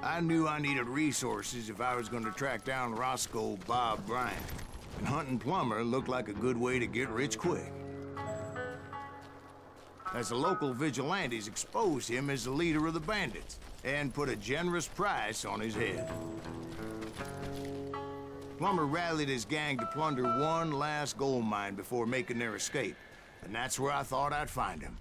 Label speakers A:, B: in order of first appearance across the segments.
A: I knew I needed resources if I was going to track down Roscoe Bob Bryant, and hunting Plummer looked like a good way to get rich quick. As the local vigilantes exposed him as the leader of the bandits, and put a generous price on his head. Plummer rallied his gang to plunder one last gold mine before making their escape, and that's where I thought I'd find him.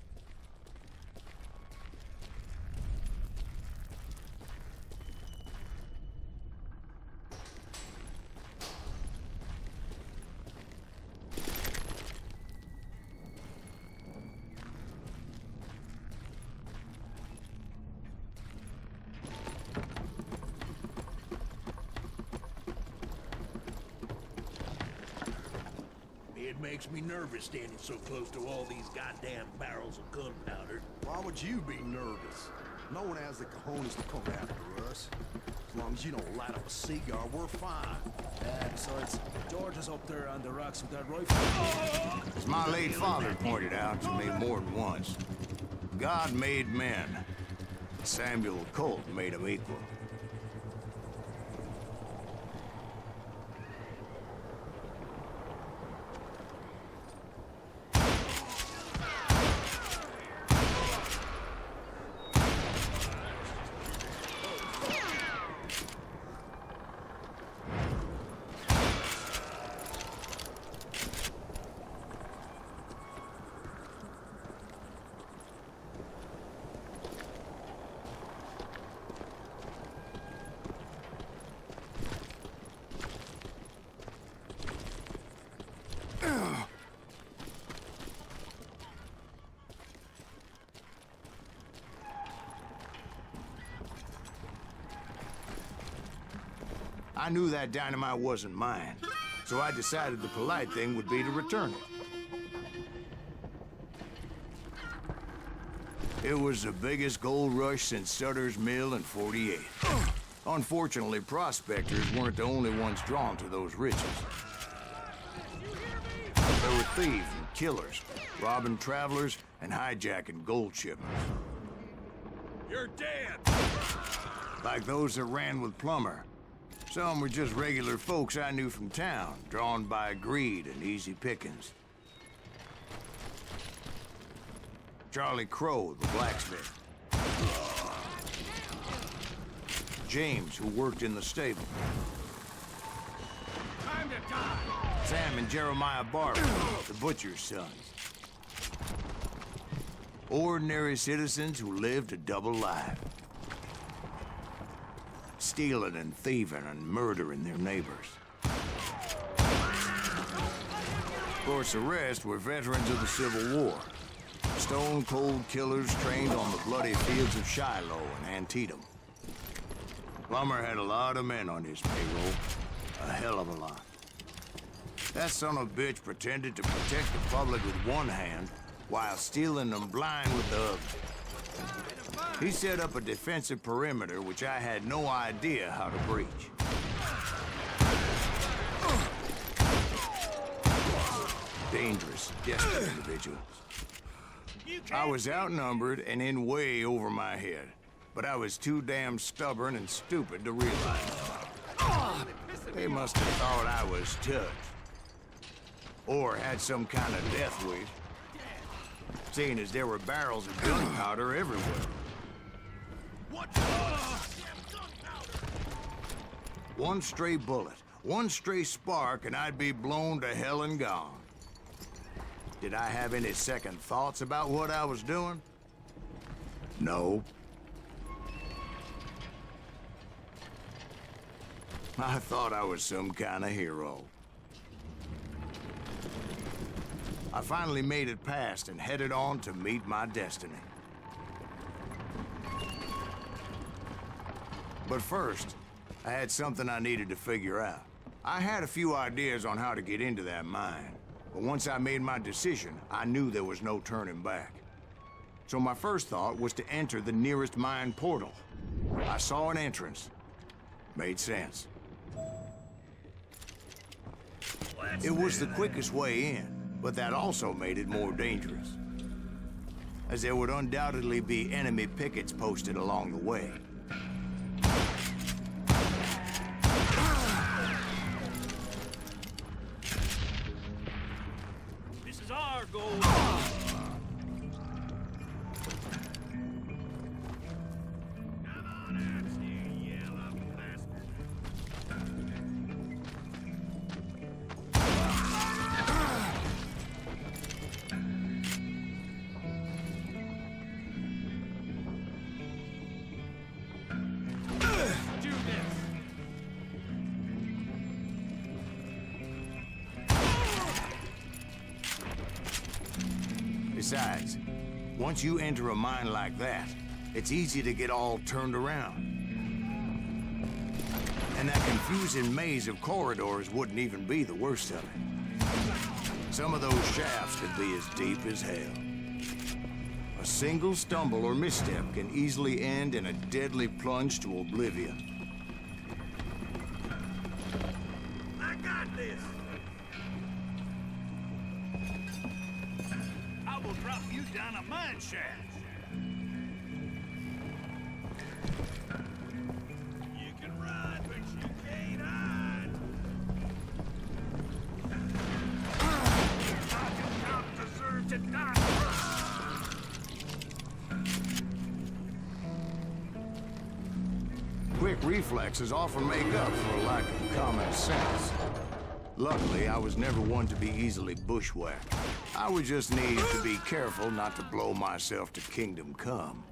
B: It makes me nervous standing so close to all these goddamn barrels of gunpowder.
C: Why would you be nervous? No one has the cojones to come after us. As long as you don't light up a cigar, we're fine.
D: Besides, George is up there on the rocks with that rifle.
A: As my late father pointed out to me more than once, God made men. Samuel Colt made them equal. I knew that dynamite wasn't mine, so I decided the polite thing would be to return it. It was the biggest gold rush since Sutter's Mill in '48. Unfortunately, prospectors weren't the only ones drawn to those riches. There were thieves and killers, robbing travelers and hijacking gold shipments.
B: You're dead!
A: Like those that ran with Plummer. Some were just regular folks I knew from town, drawn by greed and easy pickings. Charlie Crow, the blacksmith. James, who worked in the stable.
B: Time to die!
A: Sam and Jeremiah Barber, the butcher's sons. Ordinary citizens who lived a double life. Stealing and thieving and murdering their neighbors. Of course, the rest were veterans of the Civil War. Stone-cold killers trained on the bloody fields of Shiloh and Antietam. Plummer had a lot of men on his payroll. A hell of a lot. That son of a bitch pretended to protect the public with one hand while stealing them blind with the other. He set up a defensive perimeter which I had no idea how to breach. Dangerous, desperate individuals. I was outnumbered and in way over my head, but I was too damn stubborn and stupid to realize it. They must have thought I was touched. Or had some kind of death wish, seeing as there were barrels of gunpowder everywhere. One stray bullet, one stray spark, and I'd be blown to hell and gone. Did I have any second thoughts about what I was doing? No. I thought I was some kind of hero. I finally made it past and headed on to meet my destiny. But first, I had something I needed to figure out. I had a few ideas on how to get into that mine, but once I made my decision, I knew there was no turning back. So my first thought was to enter the nearest mine portal. I saw an entrance. Made sense. It was the quickest way in, but that also made it more dangerous, as there would undoubtedly be enemy pickets posted along the way.
B: our goal. Come on out, you yellow bastard. Do this.
A: Besides, once you enter a mine like that, it's easy to get all turned around. And that confusing maze of corridors wouldn't even be the worst of it. Some of those shafts could be as deep as hell. A single stumble or misstep can easily end in a deadly plunge to oblivion.
B: I got this. I will drop you down a mine shaft. You can run, but you can't hide. You don't deserve to die.
A: Quick reflexes often make up for a lack of common sense. Luckily, I was never one to be easily bushwhacked. I would just need to be careful not to blow myself to kingdom come.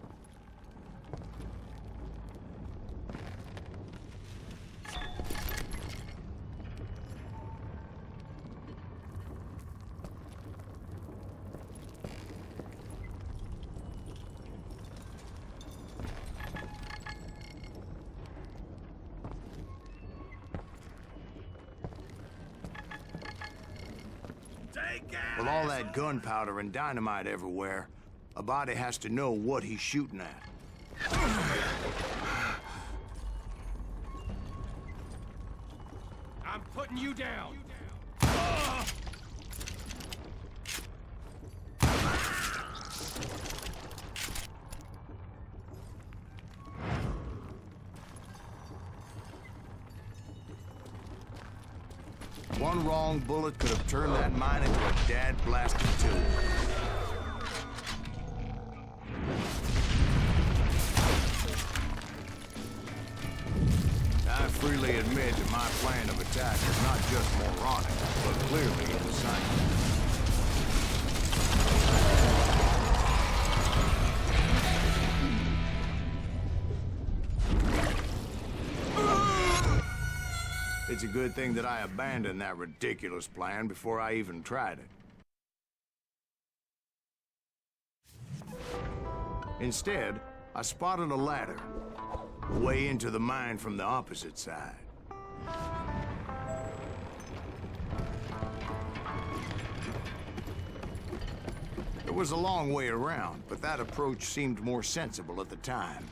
A: With all that gunpowder and dynamite everywhere, a body has to know what he's shooting at.
B: I'm putting you down.
A: One wrong bullet could have turned that mine into a dad-blasted tomb. I freely admit that my plan of attack is not just moronic, but clearly insane. It's a good thing that I abandoned that ridiculous plan before I even tried it. Instead, I spotted a ladder, way into the mine from the opposite side. It was a long way around, but that approach seemed more sensible at the time.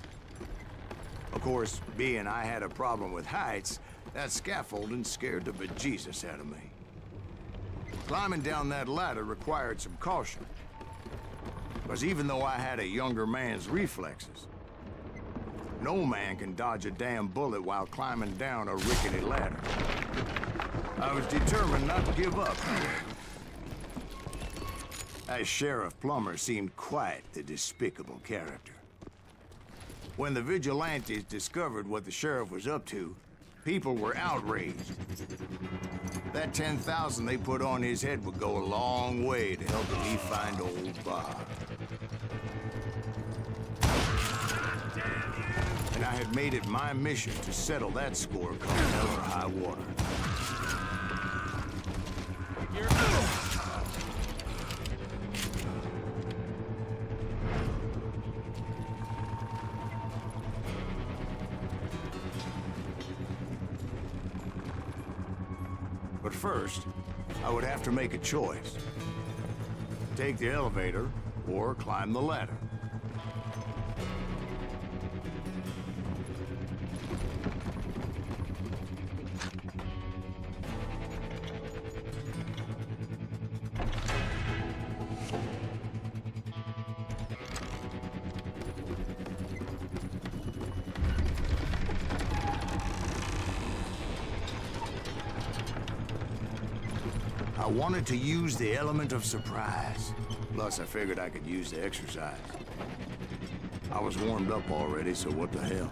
A: Of course, being I had a problem with heights, that scaffolding scared the bejesus out of me. Climbing down that ladder required some caution, because even though I had a younger man's reflexes, no man can dodge a damn bullet while climbing down a rickety ladder. I was determined not to give up. That Sheriff Plummer seemed quite the despicable character. When the vigilantes discovered what the sheriff was up to, people were outraged. That 10,000 they put on his head would go a long way to helping me find old Bob. And I had made it my mission to settle that score come hell or high water. But first, I would have to make a choice. Take the elevator or climb the ladder. I wanted to use the element of surprise. Plus, I figured I could use the exercise. I was warmed up already, so what the hell?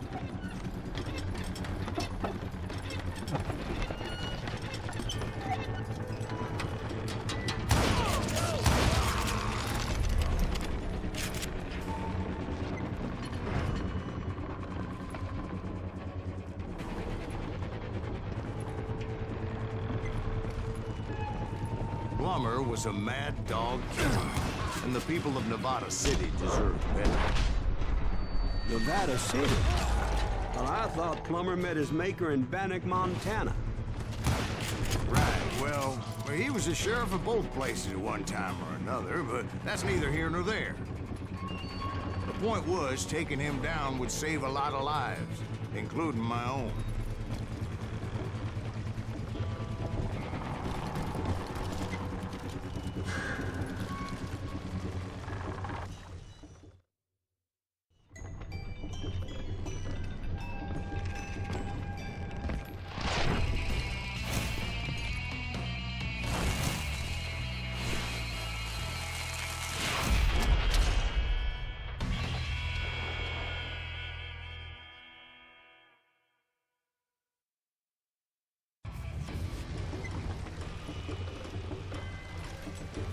A: Plummer was a mad dog killer, and the people of Nevada City deserved better.
E: Nevada City? Well, I thought Plummer met his maker in Bannock, Montana.
A: Right, well, he was the sheriff of both places at one time or another, but that's neither here nor there. The point was, taking him down would save a lot of lives, including my own.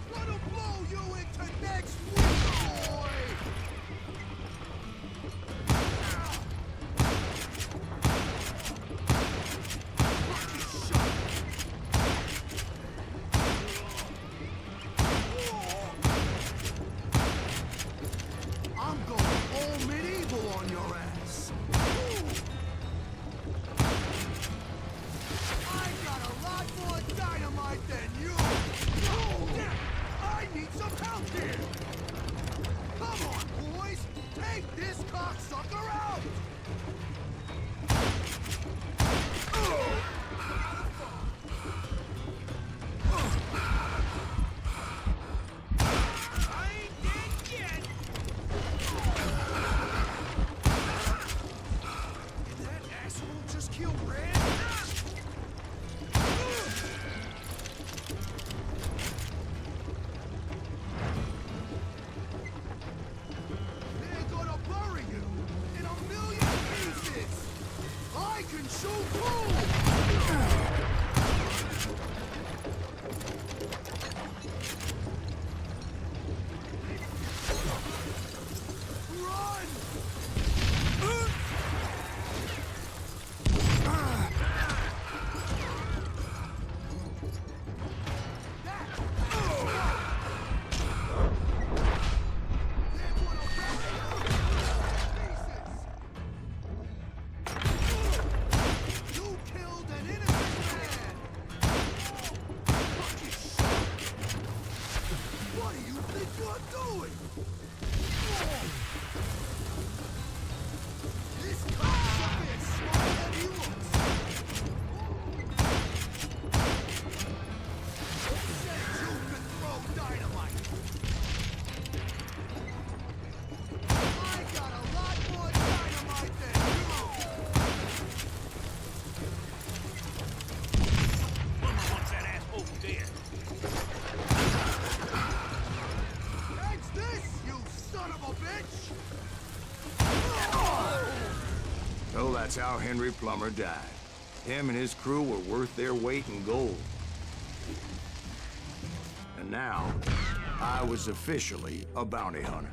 C: What'll blow you into next week, boy? I'm going all medieval on your ass. I got a lot more dynamite than you. I need some help here. Come on, boys. Take this cocksucker out. I ain't dead yet. Did that asshole just kill Red? They're gonna bury you in a million pieces. I can shoot too. Run! You killed an innocent man! What do you think you're doing? This cocksucker is smarter than he looks! Who said you could throw dynamite? I got a lot more dynamite than you!
B: Plummer wants that asshole dead.
C: That's this, you son of a bitch!
A: So that's how Henry Plummer died. Him and his crew were worth their weight in gold. And now, I was officially a bounty hunter.